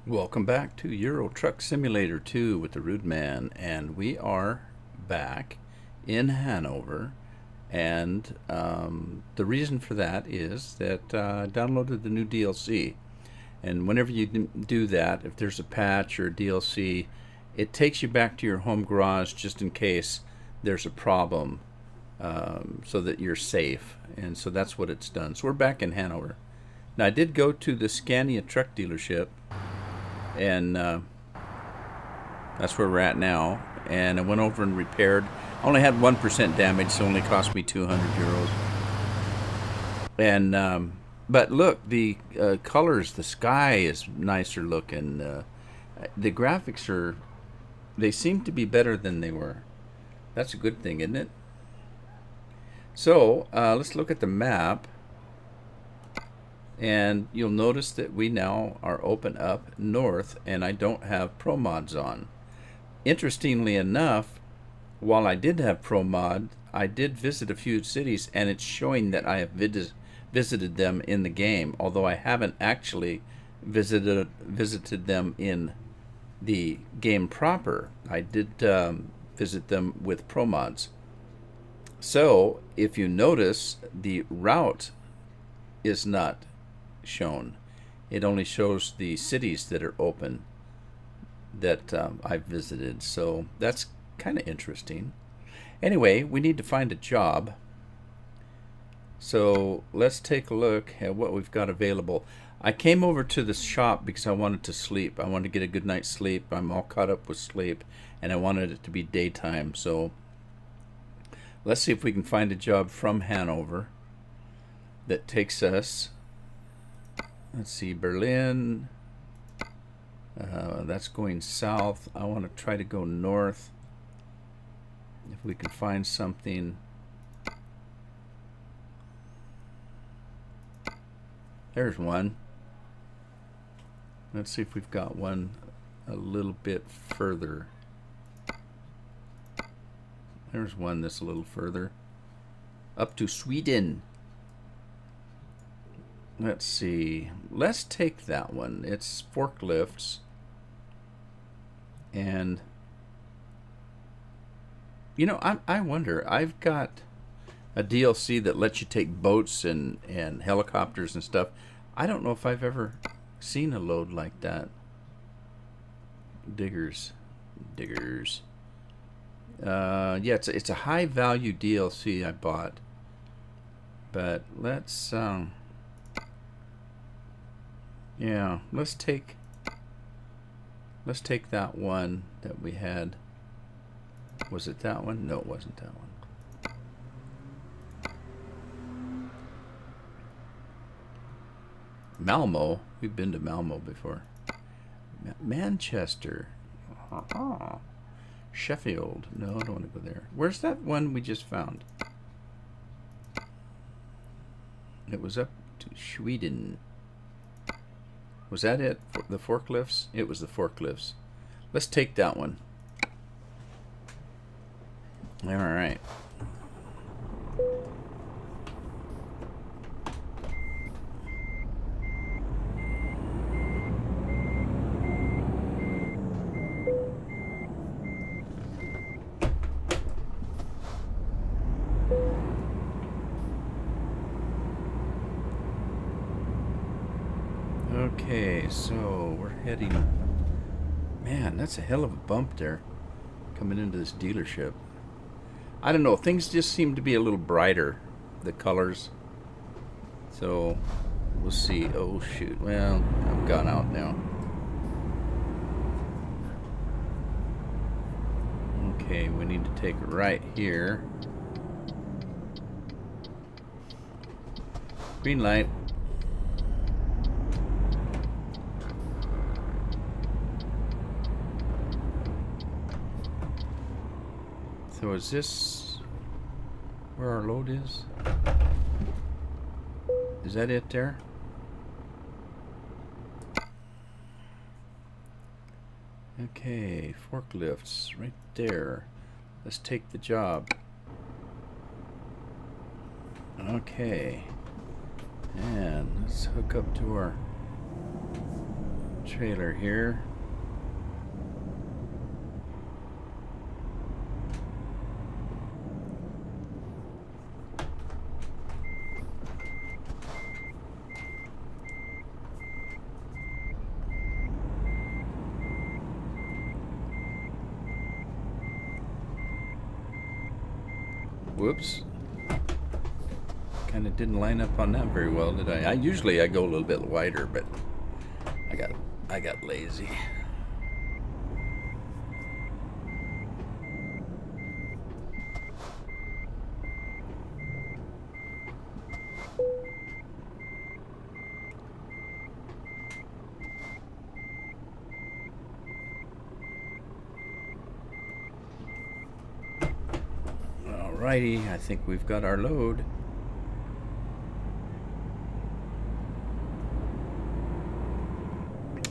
Welcome back to Euro Truck Simulator 2 with the Rude Man, and we are back in Hanover. And the reason for that is that I downloaded the new DLC. And whenever you do that, if there's a patch or a DLC, it takes you back to your home garage just in case there's a problem, so that you're safe. And so that's what it's done. So we're back in Hanover. Now, I did go to the Scania truck dealership, and that's where we're at now. And I went over and repaired. I only had 1% damage, so it only cost me 200 euros. And but look, the colors, the sky is nicer looking. The graphics they seem to be better than they were. That's a good thing, isn't it? So let's look at the map. And you'll notice that we now are open up north, and I don't have Pro Mods on. Interestingly enough, while I did have Pro Mod, I did visit a few cities, and it's showing that I have visited them in the game, although I haven't actually visited them in the game proper. I did visit them with Pro Mods. So if you notice, the route is not shown. It only shows the cities that are open that I've visited. So that's kind of interesting. Anyway, we need to find a job. So let's take a look at what we've got available. I came over to the shop because I wanted to sleep. I wanted to get a good night's sleep. I'm all caught up with sleep, and I wanted it to be daytime. So let's see if we can find a job from Hanover that takes us, let's see, Berlin. That's going south. I want to try to go north. If we can find something. There's one. Let's see if we've got one a little bit further. There's one that's a little further. Up to Sweden. Let's see. Let's take that one. It's forklifts. And, you know, I wonder. I've got a DLC that lets you take boats and helicopters and stuff. I don't know if I've ever seen a load like that. Diggers. Yeah, it's a high value DLC I bought. But let's yeah, let's take that one that we had. Was it that one? No, it wasn't that one. Malmo. We've been to Malmo before. Manchester. Sheffield. No, I don't want to go there. Where's that one we just found? It was up to Sweden. Was that it? The forklifts? It was the forklifts. Let's take that one. All right. Okay, so we're heading. Man, that's a hell of a bump there coming into this dealership. I don't know, things just seem to be a little brighter, the colors. So we'll see. Oh shoot, well, I've gone out now. Okay, we need to take it right here. Green light. So is this where our load is? Is that it there? Okay, forklifts right there. Let's take the job. Okay. And let's hook up to our trailer here. Whoops. Kind of didn't line up on that very well, did I? Usually I go a little bit wider, but I got lazy. Alrighty, I think we've got our load.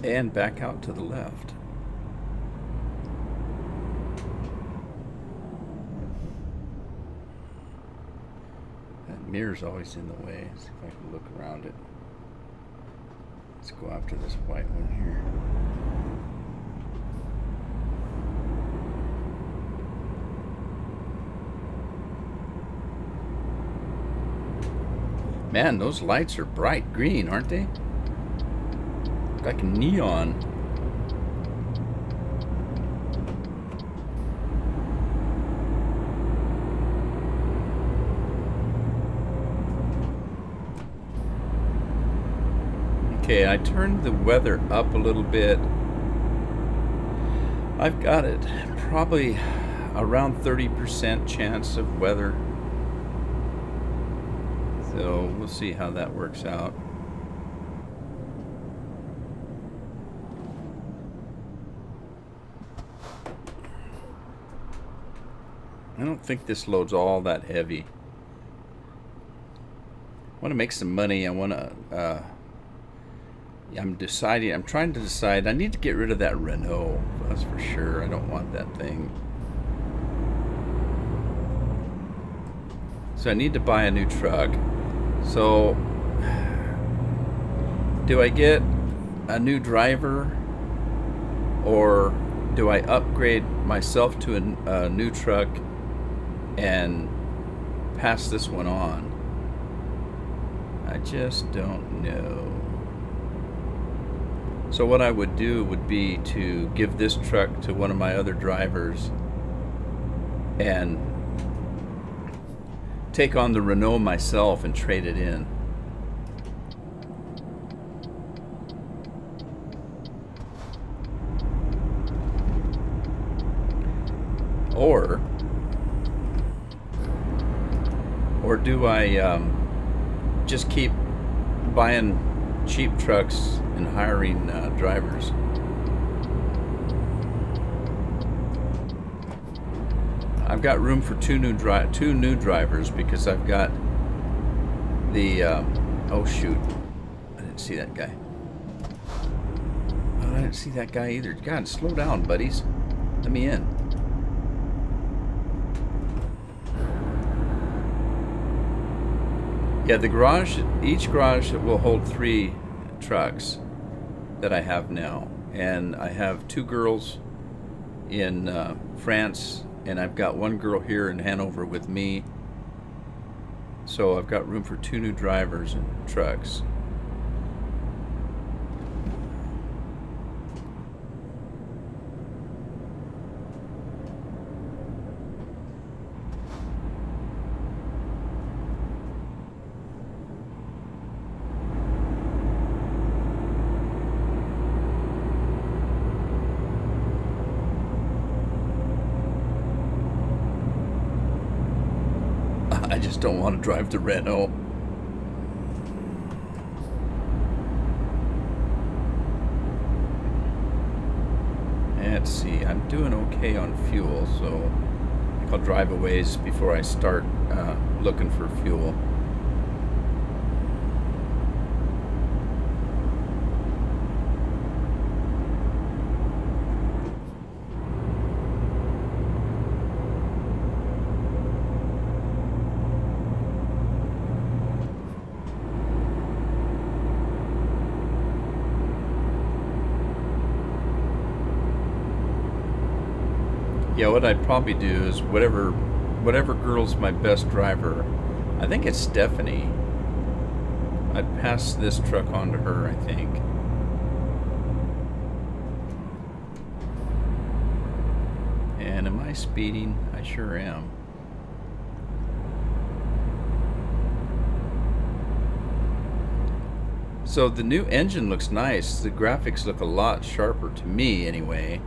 And back out to the left. That mirror's always in the way. Let's see if I can look around it. Let's go after this white one here. Man, those lights are bright green, aren't they? Like neon. Okay, I turned the weather up a little bit. I've got it probably around 30% chance of weather. So we'll see how that works out. I don't think this load's all that heavy. I want to make some money. I'm trying to decide. I need to get rid of that Renault. That's for sure. I don't want that thing. So I need to buy a new truck. So, do I get a new driver, or do I upgrade myself to a new truck and pass this one on? I just don't know. So what I would do would be to give this truck to one of my other drivers and take on the Renault myself and trade it in. Or do I just keep buying cheap trucks and hiring drivers? I've got room for two new drivers because I've got the oh shoot, I didn't see that guy. Oh, I didn't see that guy either. God, slow down, buddies. Let me in. Yeah, the garage, each garage will hold 3 trucks that I have now, and I have 2 girls in France, and I've got 1 girl here in Hanover with me. So I've got room for 2 new drivers and trucks. I just don't want to drive the Renault. Let's see, I'm doing okay on fuel, so I'll drive a ways before I start looking for fuel. Yeah, what I'd probably do is whatever girl's my best driver. I think it's Stephanie. I'd pass this truck on to her, I think. And am I speeding? I sure am. So the new engine looks nice. The graphics look a lot sharper to me anyway.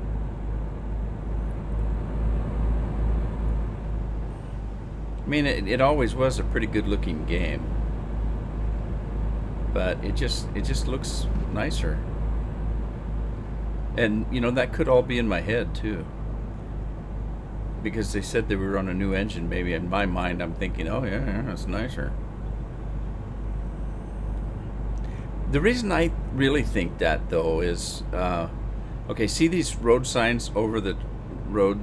I mean, it always was a pretty good looking game. But it just looks nicer. And you know, that could all be in my head too. Because they said they were on a new engine. Maybe in my mind I'm thinking, oh yeah, it's nicer. The reason I really think that, though, is okay, see these road signs over the road?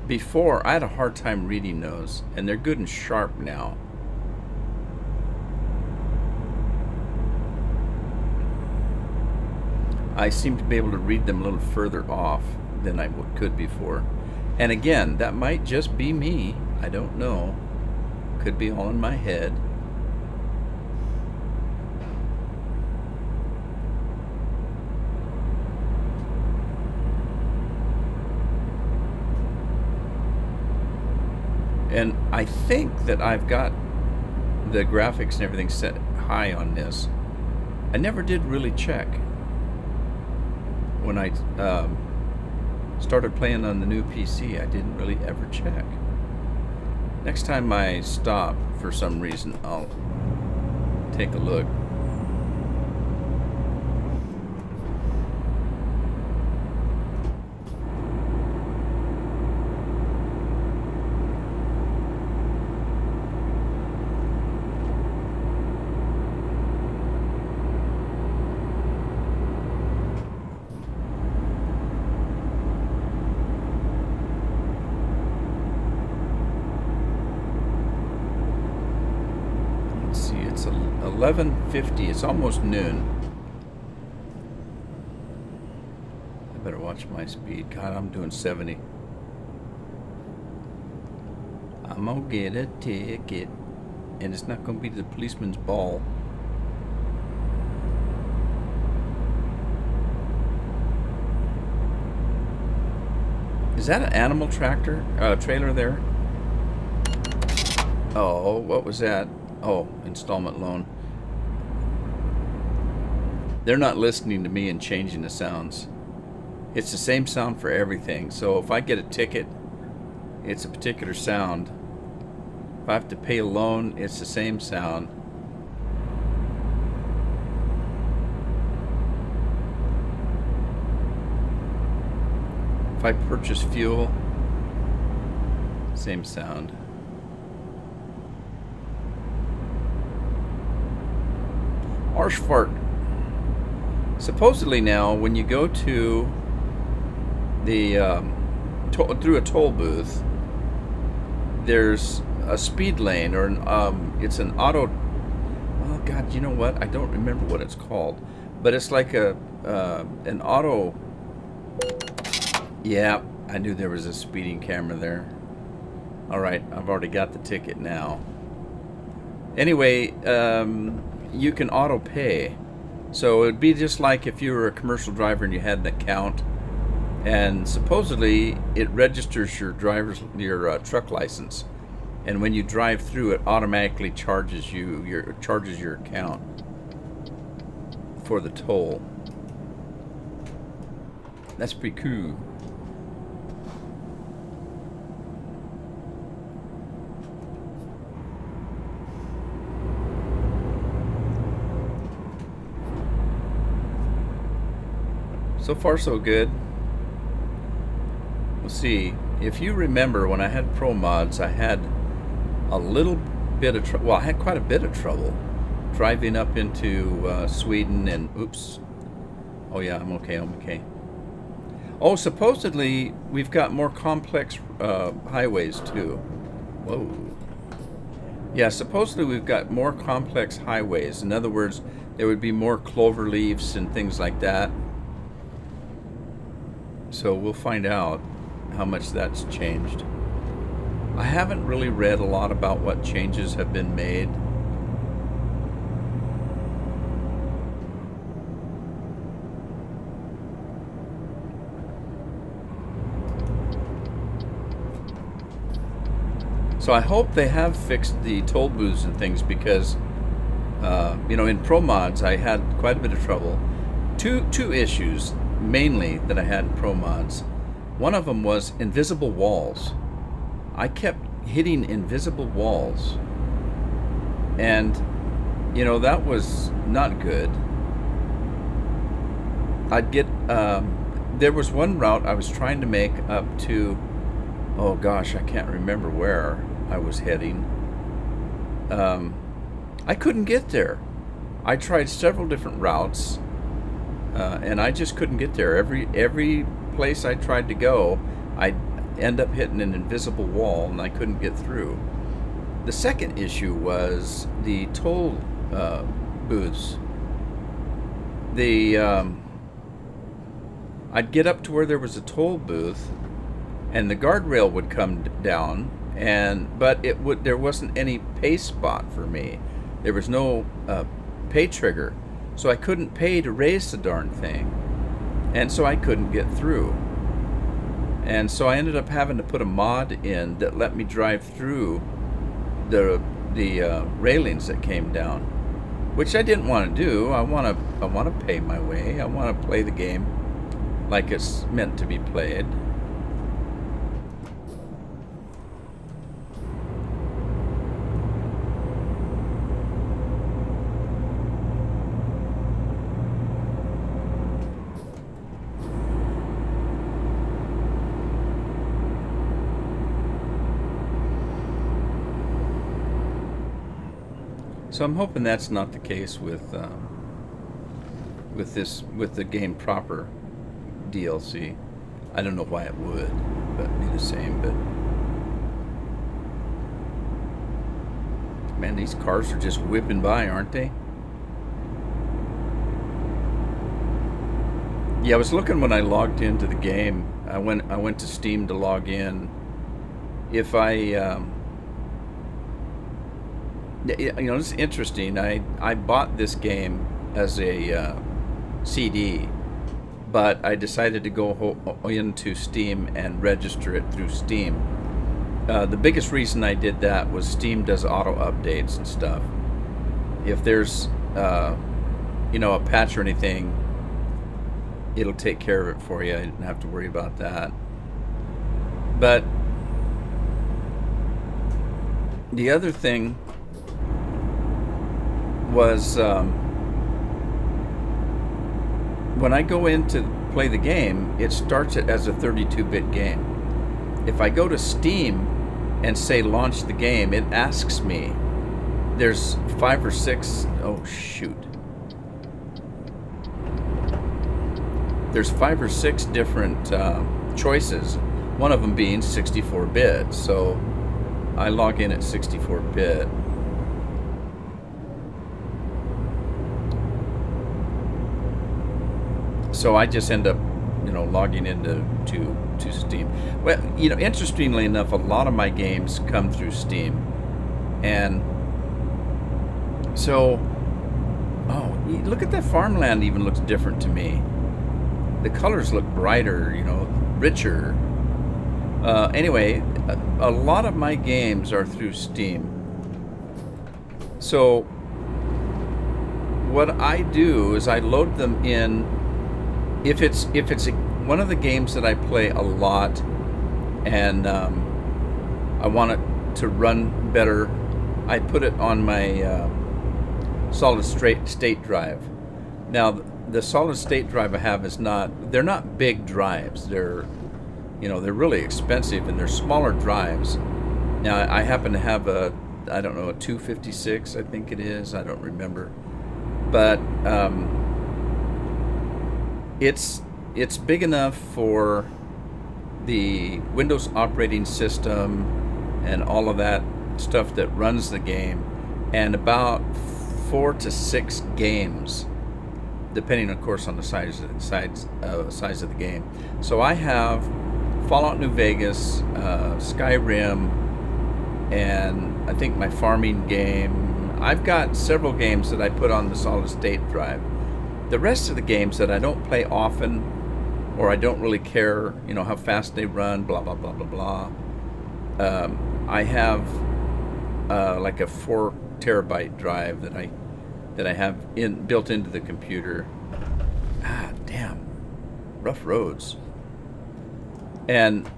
Before, I had a hard time reading those, and they're good and sharp now. I seem to be able to read them a little further off than I could before. And again, that might just be me. I don't know. Could be all in my head. And I think that I've got the graphics and everything set high on this. I never did really check when I started playing on the new PC. I didn't really ever check. Next time I stop for some reason, I'll take a look. It's 11:50. It's almost noon. I better watch my speed. God, I'm doing 70. I'm gonna get a ticket, and it's not gonna be the policeman's ball. Is that an animal tractor trailer there? Oh, what was that? Oh, installment loan. They're not listening to me and changing the sounds. It's the same sound for everything. So if I get a ticket, it's a particular sound. If I have to pay a loan, it's the same sound. If I purchase fuel, same sound. Harsh fart. Supposedly now, when you go to the through a toll booth, there's a speed lane, or it's an auto. Oh God, you know what? I don't remember what it's called, but it's like an auto. Yeah, I knew there was a speeding camera there. All right, I've already got the ticket now. Anyway, you can auto pay. So it'd be just like if you were a commercial driver and you had an account, and supposedly it registers your truck license, and when you drive through, it automatically charges your account for the toll. That's pretty cool. So far, so good. We'll see. If you remember, when I had Pro Mods, I had a little bit of trouble. Well, I had quite a bit of trouble driving up into Sweden and oops. Oh yeah, I'm okay. Oh, supposedly we've got more complex highways too. Whoa. Yeah, supposedly we've got more complex highways. In other words, there would be more clover leaves and things like that. So we'll find out how much that's changed. I haven't really read a lot about what changes have been made. So I hope they have fixed the toll booths and things, because in Pro Mods I had quite a bit of trouble. Two issues mainly that I had in Pro Mods. One of them was invisible walls. I kept hitting invisible walls, and that was not good. I'd get there was one route I was trying to make up to, oh gosh, I can't remember where I was heading. I couldn't get there. I tried several different routes, and I just couldn't get there. Every place I tried to go, I'd end up hitting an invisible wall, and I couldn't get through. The second issue was the toll booths. I'd get up to where there was a toll booth, and the guardrail would come down, but there wasn't any pay spot for me. There was no pay trigger, so I couldn't pay to raise the darn thing, and so I couldn't get through. And so I ended up having to put a mod in that let me drive through the railings that came down, which I didn't want to do. I want to pay my way. I want to play the game like it's meant to be played. So I'm hoping that's not the case with the Game Proper DLC. I don't know why it would, but be the same. But man, these cars are just whipping by, aren't they? Yeah, I was looking when I logged into the game. I went to Steam to log in. If I it's interesting. I bought this game as a CD, but I decided to go into Steam and register it through Steam. The biggest reason I did that was Steam does auto updates and stuff. If there's a patch or anything, it'll take care of it for you. I didn't have to worry about that. But the other thing was when I go in to play the game, it starts it as a 32-bit game. If I go to Steam and say launch the game, it asks me. There's 5 or 6. Oh shoot! There's 5 or 6 different choices. One of them being 64-bit. So I log in at 64-bit. So I just end up, logging into Steam. Well, interestingly enough, a lot of my games come through Steam, and so, look at that farmland. Even looks different to me. The colors look brighter, richer. Anyway, a lot of my games are through Steam. So what I do is I load them in. If it's one of the games that I play a lot, and I want it to run better, I put it on my solid state drive. Now, the solid state drive I have they're not big drives. They're really expensive, and they're smaller drives. Now, I happen to have a 256, I think it is. I don't remember, but it's big enough for the Windows operating system and all of that stuff that runs the game, and about 4 to 6 games, depending, of course, on the size of the game. So I have Fallout New Vegas, Skyrim, and I think my farming game. I've got several games that I put on the solid state drive. The rest of the games that I don't play often, or I don't really care, how fast they run, blah blah blah blah blah. I have like a 4 terabyte drive that I have built into the computer. Ah, damn, rough roads. And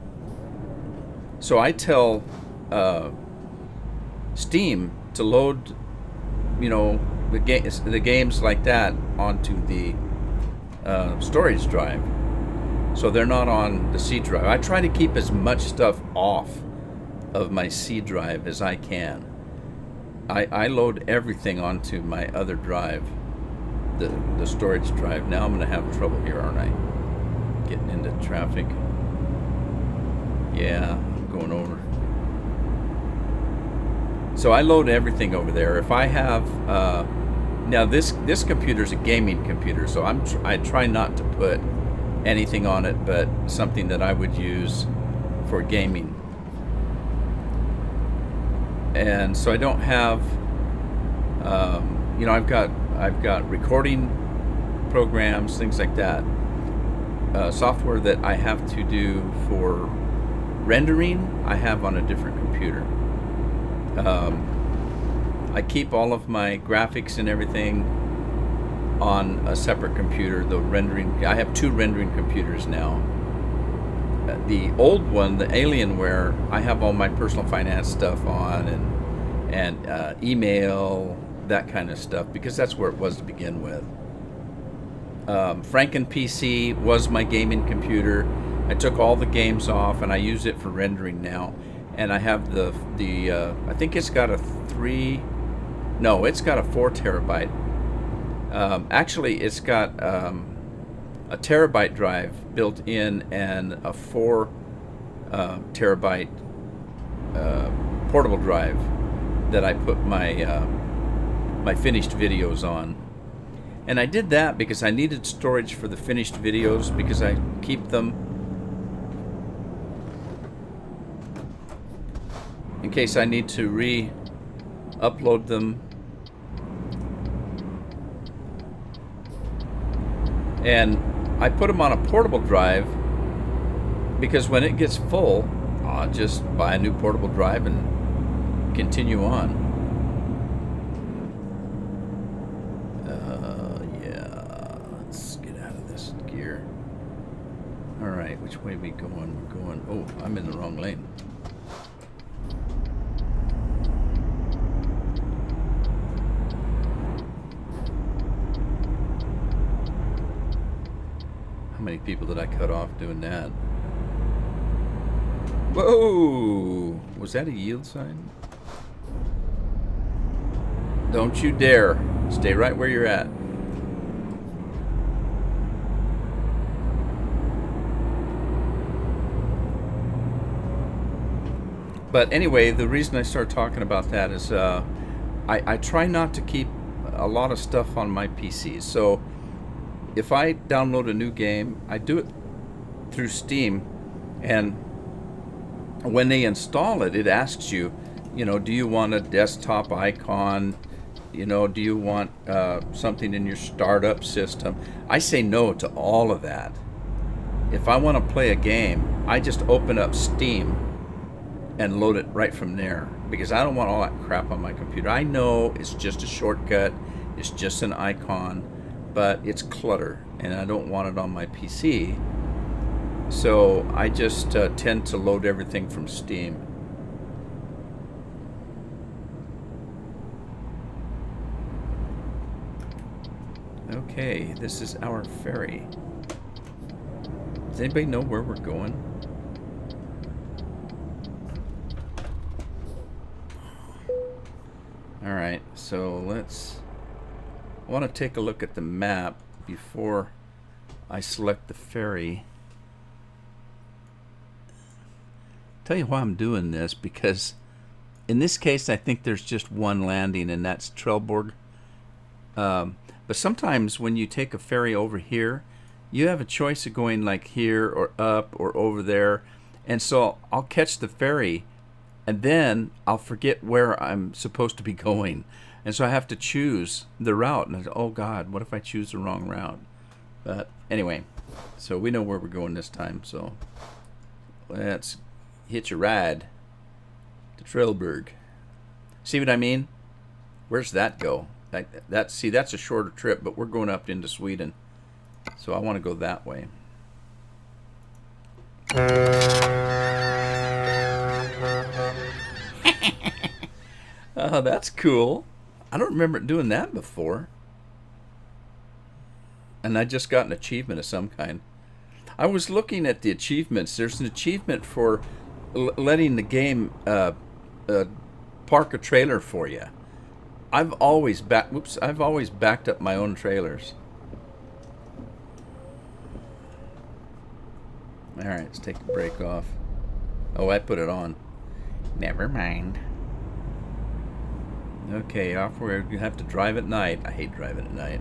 so I tell Steam to load, the games like that onto the storage drive, so they're not on the C drive. I try to keep as much stuff off of my C drive as I can. I load everything onto my other drive, the storage drive. Now I'm going to have trouble here, aren't I? Getting into traffic. Yeah, I'm going over. So I load everything over there. If I have now this computer's a gaming computer, so I try not to put anything on it but something that I would use for gaming. And so I don't have I've got recording programs, things like that, software that I have to do for rendering. I have on a different computer. I keep all of my graphics and everything on a separate computer. The rendering, I have 2 rendering computers now. The old one, the Alienware, I have all my personal finance stuff on, and email, that kind of stuff, because that's where it was to begin with. Franken PC was my gaming computer. I took all the games off and I use it for rendering now. And I have the I think it's got a 4 terabyte. Actually, it's got a terabyte drive built in and a 4 terabyte portable drive that I put my finished videos on. And I did that because I needed storage for the finished videos, because I keep them in case I need to re-upload them. And I put them on a portable drive because when it gets full, I'll just buy a new portable drive and continue on. Yeah, let's get out of this gear. All right, which way are we going? We're going, oh, I'm in the wrong lane. How many people did I cut off doing that? Whoa! Was that a yield sign? Don't you dare. Stay right where you're at. But anyway, the reason I started talking about that is I try not to keep a lot of stuff on my PC. So if I download a new game, I do it through Steam, and when they install it, it asks you, do you want a desktop icon? Do you want something in your startup system? I say no to all of that. If I want to play a game, I just open up Steam and load it right from there, because I don't want all that crap on my computer. I know it's just a shortcut, it's just an icon, but it's clutter, and I don't want it on my PC. So I just tend to load everything from Steam. Okay, this is our ferry. Does anybody know where we're going? Alright, so I want to take a look at the map before I select the ferry. Tell you why I'm doing this, because in this case I think there's just one landing, and that's Trelleborg. But sometimes when you take a ferry over here, you have a choice of going like here or up or over there. And so I'll catch the ferry and then I'll forget where I'm supposed to be going. And so I have to choose the route. And I say, oh God, what if I choose the wrong route? But anyway, so we know where we're going this time. So let's hitch a ride to Trelleborg. See what I mean? Where's that go? That's a shorter trip, but we're going up into Sweden. So I want to go that way. Oh, that's cool. I don't remember doing that before. And I just got an achievement of some kind. I was looking at the achievements. There's an achievement for letting the game park a trailer for you. I've always backed up my own trailers. All right, let's take the brake off. Oh, I put it on. Never mind. Okay, off where you have to drive at night. I hate driving at night.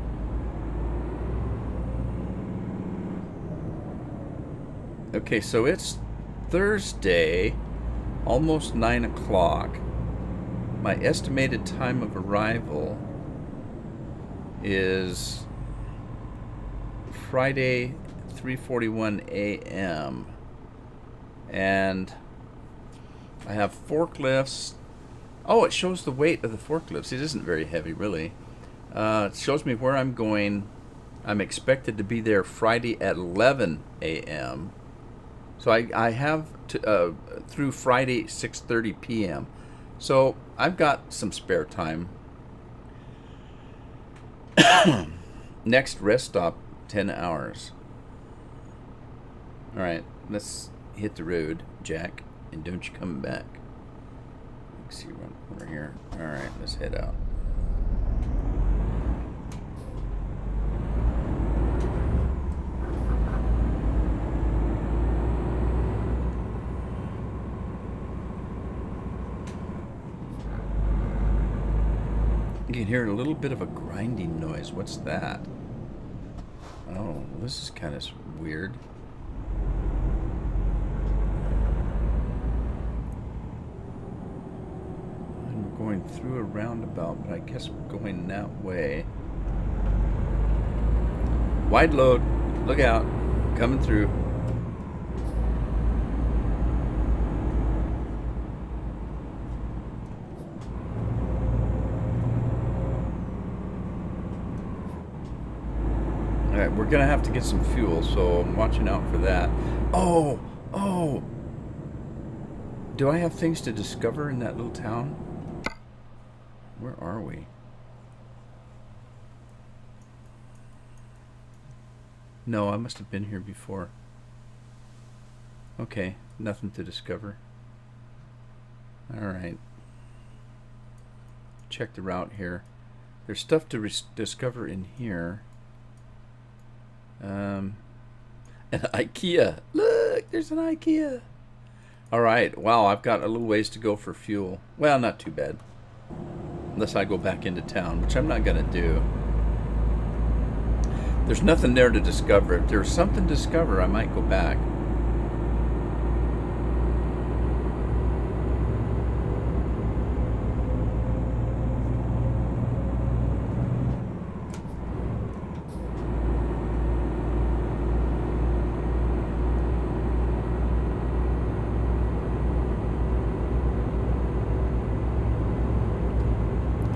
Okay, so it's Thursday, almost 9 o'clock. My estimated time of arrival is Friday, 3:41 a.m. And I have forklifts. Oh, it shows the weight of the forklifts. It isn't very heavy, really. It shows me where I'm going. I'm expected to be there Friday at 11 a.m. So I have through Friday 6:30 p.m. So I've got some spare time. Next rest stop, 10 hours. All right, let's hit the road, Jack, and don't you come back. Let's see one corner here. All right, let's head out. You can hear a little bit of a grinding noise. What's that? Oh, this is kind of weird. And we're going through a roundabout, but I guess we're going that way. Wide load. Look out. Coming through. Alright, we're gonna have to get some fuel, so I'm watching out for that. Oh! Do I have things to discover in that little town? Where are we? No, I must have been here before. Okay, nothing to discover. Alright. Check the route here. There's stuff to discover in here. An IKEA. Look, there's an IKEA. Alright, wow, I've got a little ways to go for fuel. Well, not too bad. Unless I go back into town, which I'm not going to do. There's nothing there to discover. If there's something to discover, I might go back.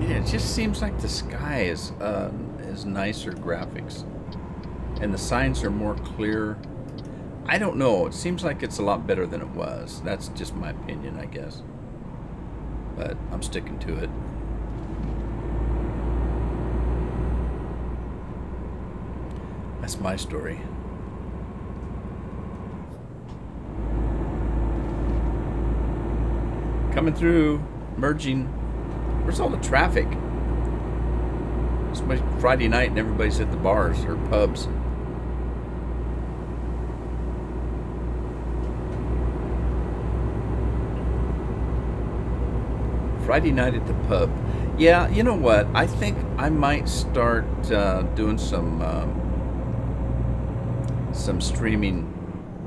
It just seems like the sky is nicer graphics, and the signs are more clear. I don't know. It seems like it's a lot better than it was. That's just my opinion, I guess. But I'm sticking to it. That's my story. Coming through, merging. Where's all the traffic? It's Friday night and everybody's at the bars or pubs. Friday night at the pub. Yeah, you know what? I think I might start doing some some streaming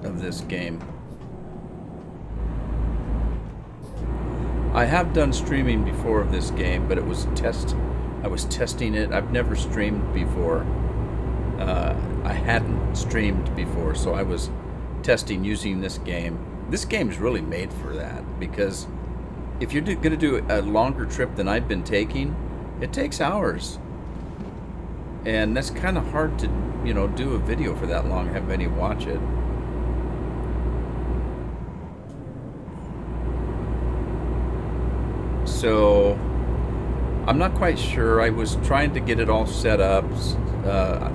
of this game. I have done streaming before of this game, but it was I was testing it. I've never streamed before. I hadn't streamed before, so I was testing using this game. This game's really made for that, because if you're going to do a longer trip than I've been taking, it takes hours. And that's kind of hard to, do a video for that long, have any watch it. So I'm not quite sure. I was trying to get it all set up.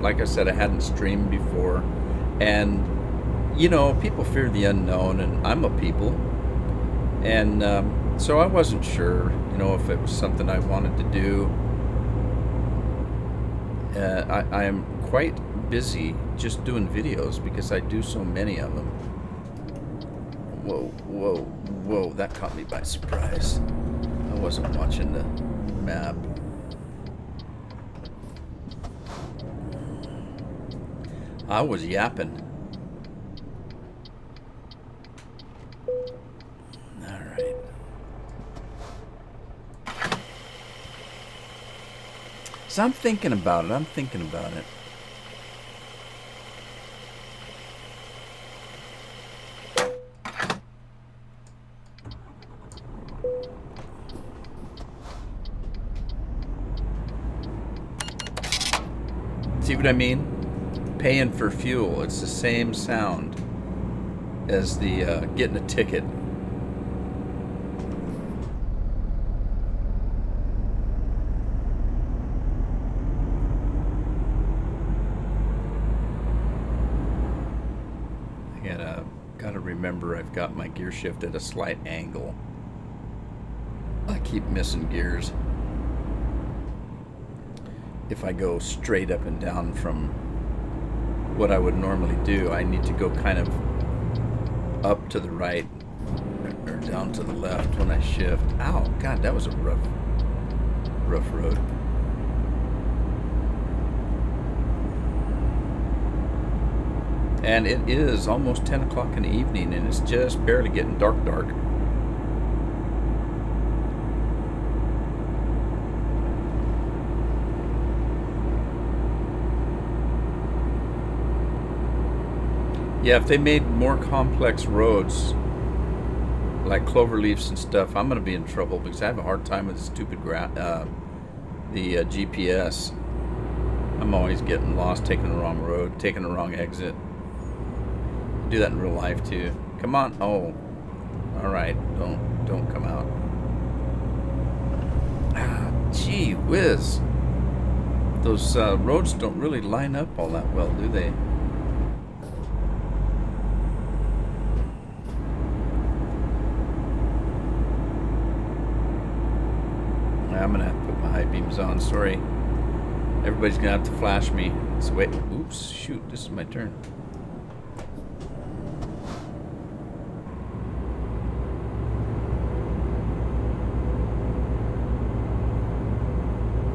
Like I said, I hadn't streamed before. And, people fear the unknown, and I'm a people. And so I wasn't sure, if it was something I wanted to do. I am quite busy just doing videos because I do so many of them. Whoa, whoa, whoa, that caught me by surprise. I wasn't watching the map. I was yapping. Alright. So I'm thinking about it. See what I mean? Paying for fuel. It's the same sound as the getting a ticket. Gotta remember I've got my gear shift at a slight angle. I keep missing gears. If I go straight up and down from what I would normally do, I need to go kind of up to the right or down to the left when I shift. Ow, God, that was a rough road. And it is almost 10 o'clock in the evening, and it's just barely getting dark. Yeah, if they made more complex roads, like cloverleafs and stuff, I'm going to be in trouble because I have a hard time with the stupid GPS. I'm always getting lost, taking the wrong road, taking the wrong exit. Do that in real life too. Come on. Oh, all right. Don't come out. Ah, gee whiz. Those roads don't really line up all that well, do they? I'm gonna have to put my high beams on. Sorry. Everybody's gonna have to flash me. So wait. Oops. Shoot. This is my turn.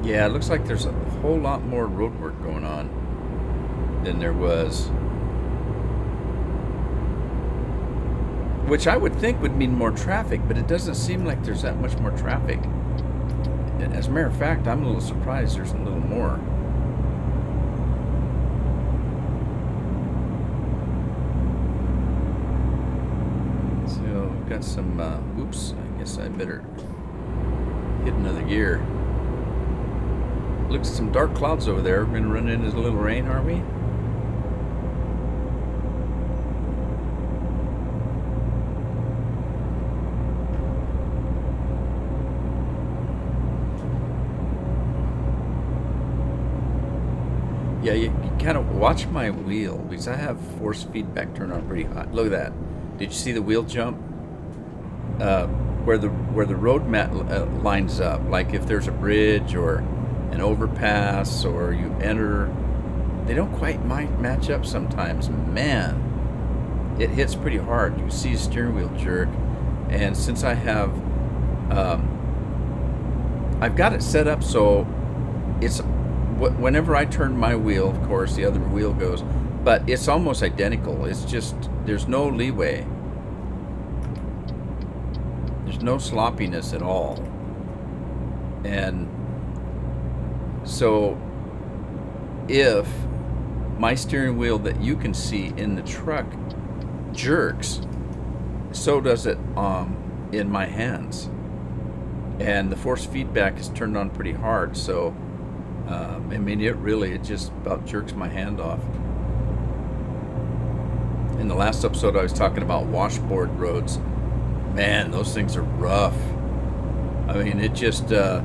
Yeah, it looks like there's a whole lot more road work going on than there was. Which I would think would mean more traffic, but it doesn't seem like there's that much more traffic. As a matter of fact, I'm a little surprised there's a little more. So we've got some, oops, I guess I better hit another gear. Looks some dark clouds over there. We're going to run into a little rain, are we? Yeah, you kind of watch my wheel because I have force feedback turned on pretty hot. Look at that. Did you see the wheel jump? Where the road mat lines up, like if there's a bridge or an overpass or you enter, they don't quite match up sometimes. Man, it hits pretty hard. You see a steering wheel jerk, and since I have I've got it set up so it's whenever I turn my wheel, of course the other wheel goes, but it's almost identical. It's just there's no leeway. There's no sloppiness at all. And so if my steering wheel that you can see in the truck jerks, so does it in my hands. And the force feedback is turned on pretty hard, so I mean, it just about jerks my hand off. In the last episode, I was talking about washboard roads. Man, those things are rough. I mean, it just the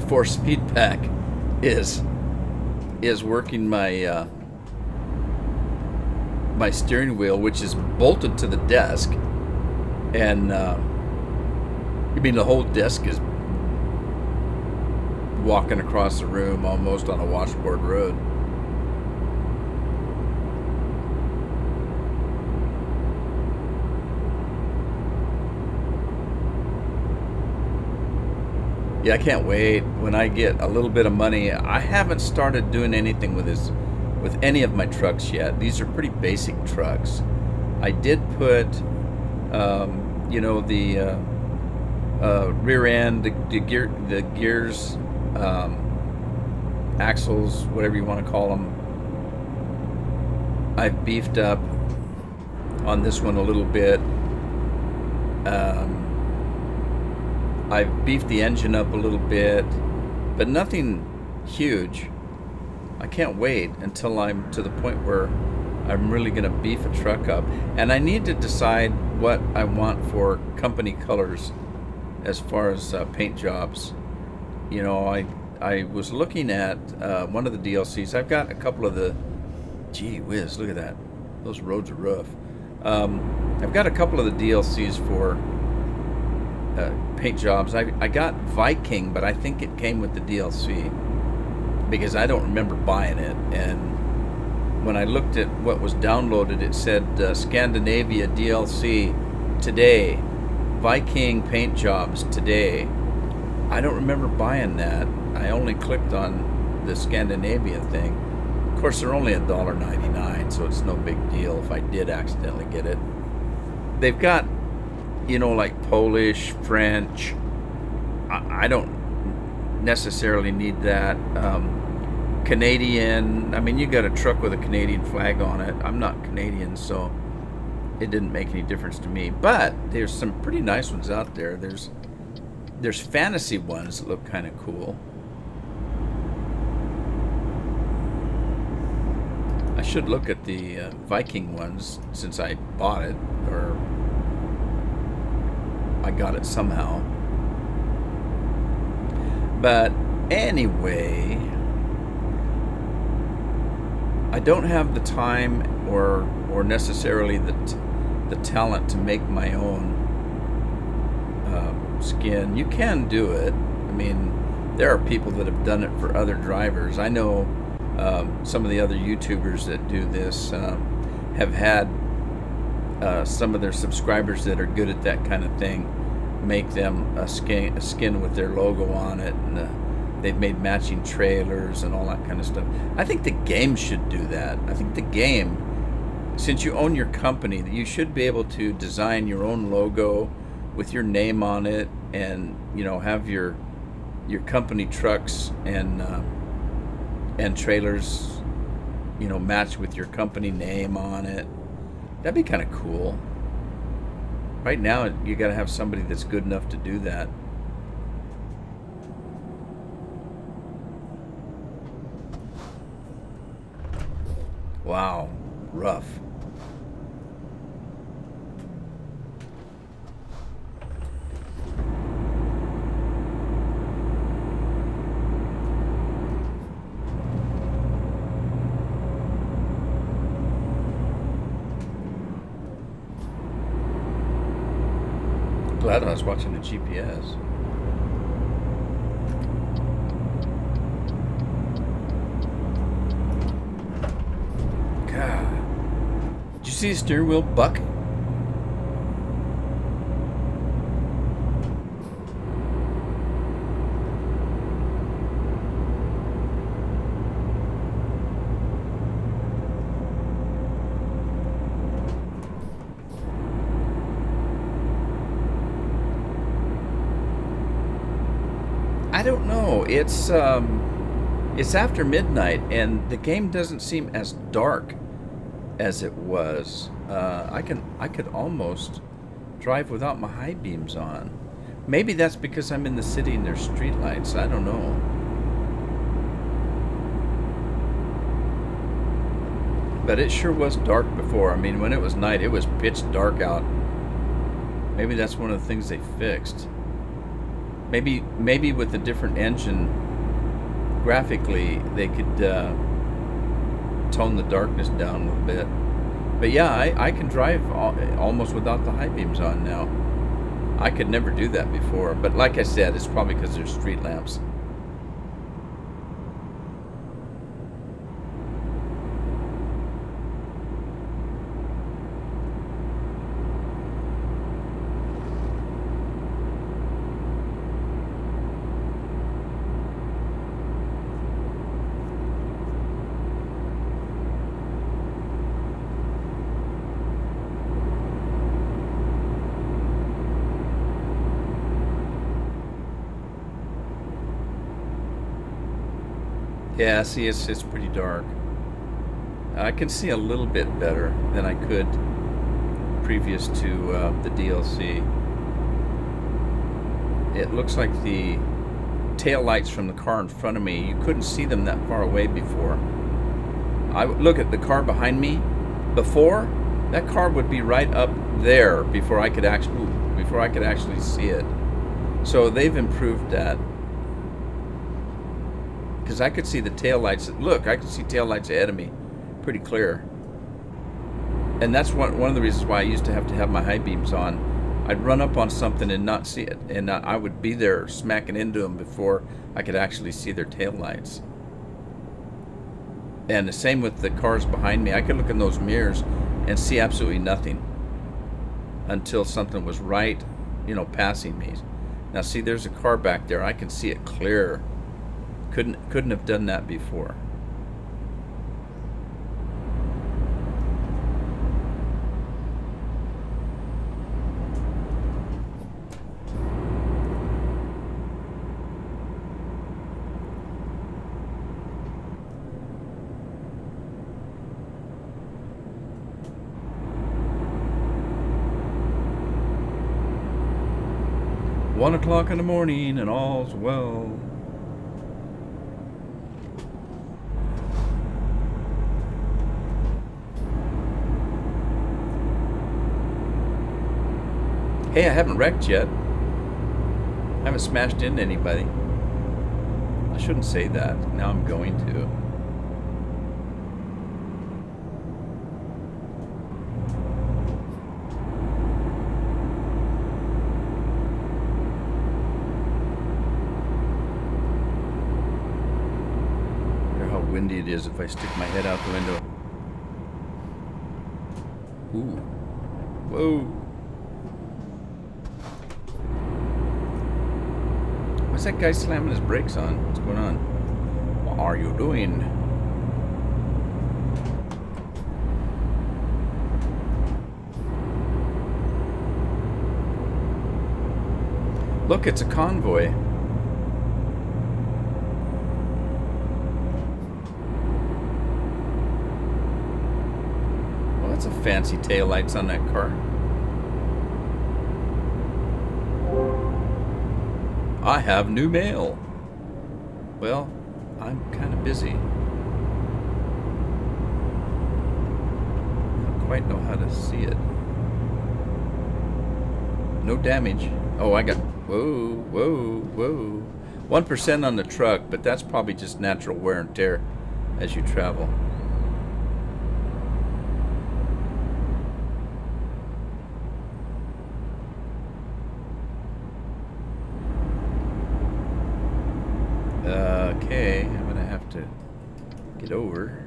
force feedback is working my my steering wheel, which is bolted to the desk, and I mean the whole desk is walking across the room almost on a washboard road. Yeah, I can't wait when I get a little bit of money. I haven't started doing anything with any of my trucks yet. These are pretty basic trucks. I did put, the rear end, the gears, axles, whatever you want to call them. I've beefed up on this one a little bit. I've beefed the engine up a little bit, but nothing huge. I can't wait until I'm to the point where I'm really going to beef a truck up. And I need to decide what I want for company colors as far as paint jobs. You know, I was looking at one of the DLCs. I've got a couple of the, gee whiz, look at that. Those roads are rough. I've got a couple of the DLCs for paint jobs. I got Viking, but I think it came with the DLC because I don't remember buying it. And when I looked at what was downloaded, it said Scandinavia DLC today, Viking paint jobs today. I don't remember buying that. I only clicked on the Scandinavia thing. Of course, they're only $1.99, so it's no big deal if I did accidentally get it. They've got, like Polish, French. I don't necessarily need that. Canadian. I mean, you got a truck with a Canadian flag on it. I'm not Canadian, so it didn't make any difference to me. But there's some pretty nice ones out there. There's fantasy ones that look kind of cool. I should look at the Viking ones since I bought it, or I got it somehow. But anyway, I don't have the time or necessarily the talent to make my own skin. You can do it. I mean, there are people that have done it for other drivers. I know some of the other YouTubers that do this have had some of their subscribers that are good at that kind of thing make them a skin with their logo on it, and they've made matching trailers and all that kind of stuff. I think the game should do that. I think the game, since you own your company, you should be able to design your own logo with your name on it, and have your company trucks and trailers match with your company name on it. That'd be kind of cool. Right now, you got to have somebody that's good enough to do that. Wow, rough. Glad I was watching the GPS. God. Did you see the steering wheel buck? I don't know. It's after midnight, and the game doesn't seem as dark as it was. I could almost drive without my high beams on. Maybe that's because I'm in the city and there's streetlights. I don't know. But it sure was dark before. I mean, when it was night, it was pitch dark out. Maybe that's one of the things they fixed. Maybe with the different engine, graphically, they could tone the darkness down a little bit. But yeah, I can drive almost without the high beams on now. I could never do that before. But like I said, it's probably because there's street lamps. Yeah, see, it's pretty dark. I can see a little bit better than I could previous to the DLC. It looks like the tail lights from the car in front of me, you couldn't see them that far away before. I would look at the car behind me. Before, that car would be right up there before I could actually see it. So they've improved that. Because I could see the taillights. Look, I could see taillights ahead of me pretty clear. And that's one of the reasons why I used to have my high beams on. I'd run up on something and not see it. And I would be there smacking into them before I could actually see their taillights. And the same with the cars behind me. I could look in those mirrors and see absolutely nothing until something was right, passing me. Now see, there's a car back there. I can see it clear. Couldn't have done that before. One o'clock in the morning and all's well. Hey, I haven't wrecked yet. I haven't smashed into anybody. I shouldn't say that. Now I'm going to. I wonder how windy it is if I stick my head out the window. Ooh. Whoa. What's that guy slamming his brakes on? What's going on? What are you doing? Look, it's a convoy. Well, that's a fancy taillights on that car. I have new mail. Well, I'm kind of busy. I don't quite know how to see it. No damage. Oh, I got... Whoa, whoa, whoa. 1% on the truck, but that's probably just natural wear and tear as you travel. Okay, I'm gonna have to get over.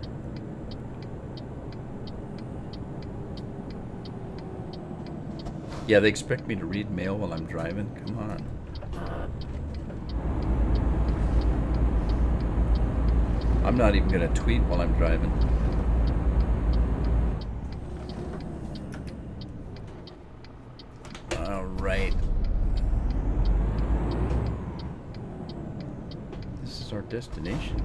Yeah, they expect me to read mail while I'm driving? Come on. I'm not even gonna tweet while I'm driving. All right. our destination?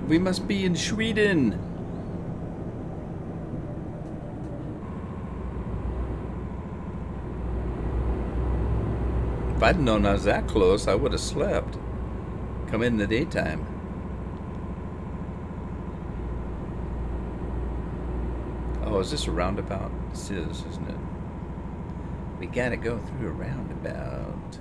We must be in Sweden. If I'd known I was that close, I would have slept. Come in the daytime. Oh, is this a roundabout? This is, isn't it? We gotta go through a roundabout.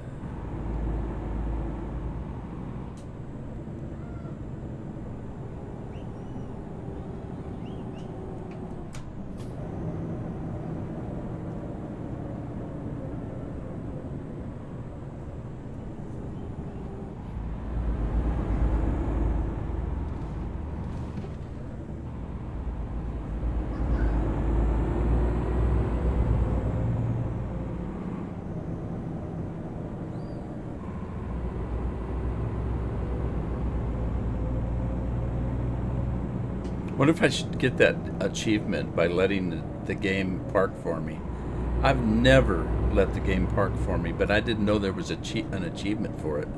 What if I should get that achievement by letting the game park for me? I've never let the game park for me, but I didn't know there was an achievement for it.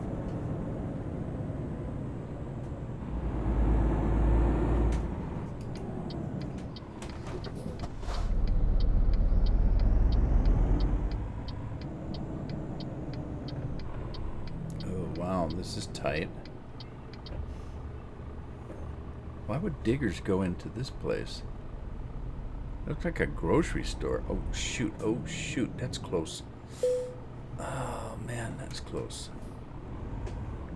Oh, wow, this is tight. Why would diggers go into this place? Looks like a grocery store. Oh shoot, that's close. Oh man, that's close.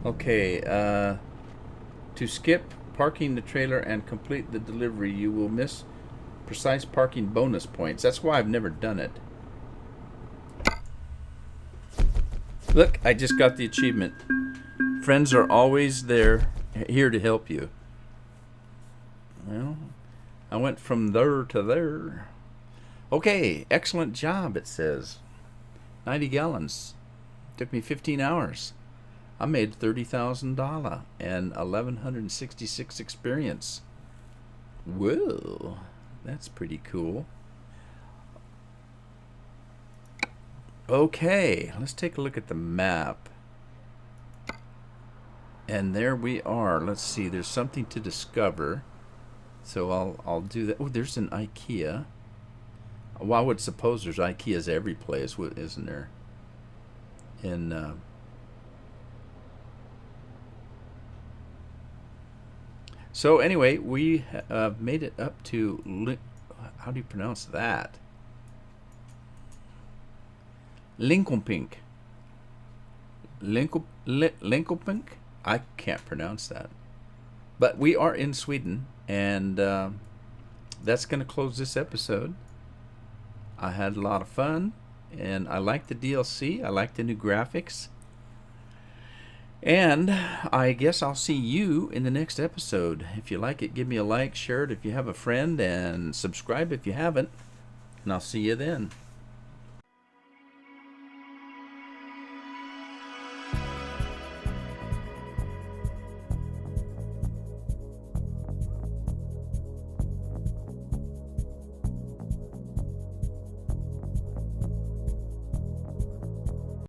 Okay, to skip parking the trailer and complete the delivery, you will miss precise parking bonus points. That's why I've never done it. Look, I just got the achievement. Friends are always here to help you. Well, I went from there to there. Okay, excellent job, it says. 90 gallons. Took me 15 hours. I made $30,000 and 1,166 experience. Whoa, that's pretty cool. Okay, let's take a look at the map. And there we are. Let's see, there's something to discover. So I'll do that. Oh, there's an IKEA. Well, I would suppose there's IKEAs every place, isn't there? So anyway, we made it up to how do you pronounce that? Linkoping. Linkoping? I can't pronounce that. But we are in Sweden. And that's going to close this episode. I had a lot of fun, and I like the DLC. I like the new graphics. And I guess I'll see you in the next episode. If you like it, give me a like, share it if you have a friend, and subscribe if you haven't. And I'll see you then.